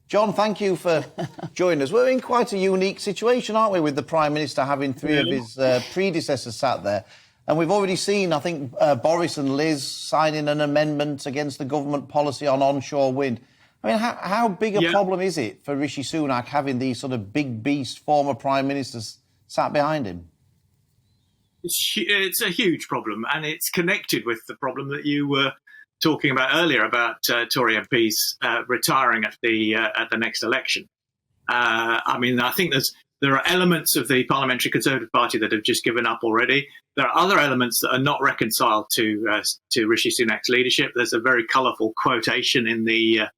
John, thank you for joining us. We're in quite a unique situation, aren't we, with the Prime Minister having three of his predecessors sat there. And we've already seen, I think, Boris and Liz signing an amendment against the government policy on onshore wind. I mean, how big a problem is it for Rishi Sunak having these sort of big beast former Prime Ministers sat behind him? It's a huge problem, and it's connected with the problem that you were talking about earlier about Tory MPs retiring at the next election. I mean, I think there are elements of the Parliamentary Conservative Party that have just given up already. There are other elements that are not reconciled to Rishi Sunak's leadership. There's a very colourful quotation in the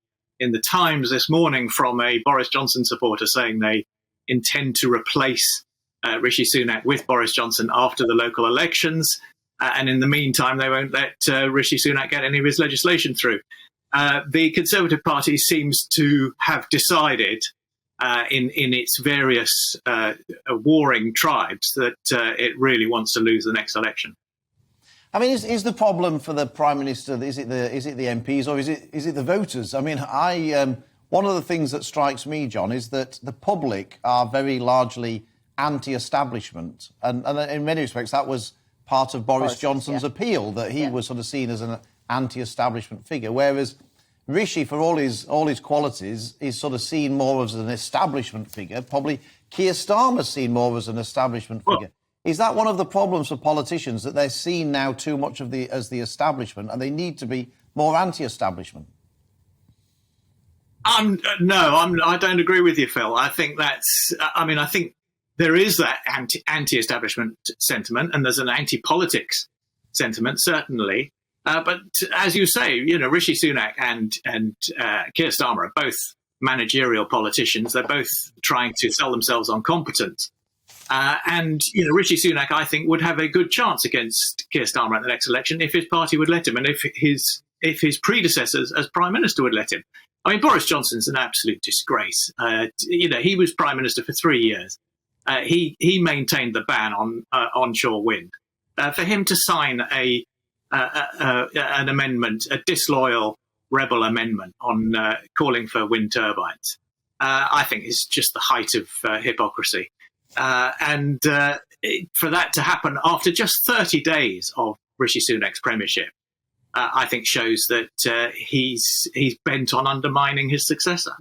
Times this morning from a Boris Johnson supporter saying they intend to replace Rishi Sunak with Boris Johnson after the local elections. And in the meantime, they won't let Rishi Sunak get any of his legislation through. The Conservative Party seems to have decided in its various warring tribes that it really wants to lose the next election. I mean, is the problem for the Prime Minister, is it the MPs or is it the voters? I mean, one of the things that strikes me, John, is that the public are very largely anti-establishment. And in many respects, that was part of Boris Johnson's appeal, that he was sort of seen as an anti-establishment figure, whereas Rishi, for all his qualities, is sort of seen more as an establishment figure. Probably Keir Starmer's seen more as an establishment figure. Is that one of the problems for politicians, that they're seen now too much as the establishment and they need to be more anti-establishment? I don't agree with you, Phil. I think I think there is that anti-establishment sentiment, and there's an anti-politics sentiment, certainly. But as you say, Rishi Sunak and Keir Starmer are both managerial politicians. They're both trying to sell themselves on competence. And Rishi Sunak, I think, would have a good chance against Keir Starmer at the next election if his party would let him, and if his predecessors as Prime Minister would let him. I mean, Boris Johnson's an absolute disgrace. He was Prime Minister for 3 years. He maintained the ban on onshore wind. For him to sign an amendment, a disloyal rebel amendment on calling for wind turbines, I think is just the height of hypocrisy. And for that to happen after just 30 days of Rishi Sunak's premiership, I think shows that he's bent on undermining his successor.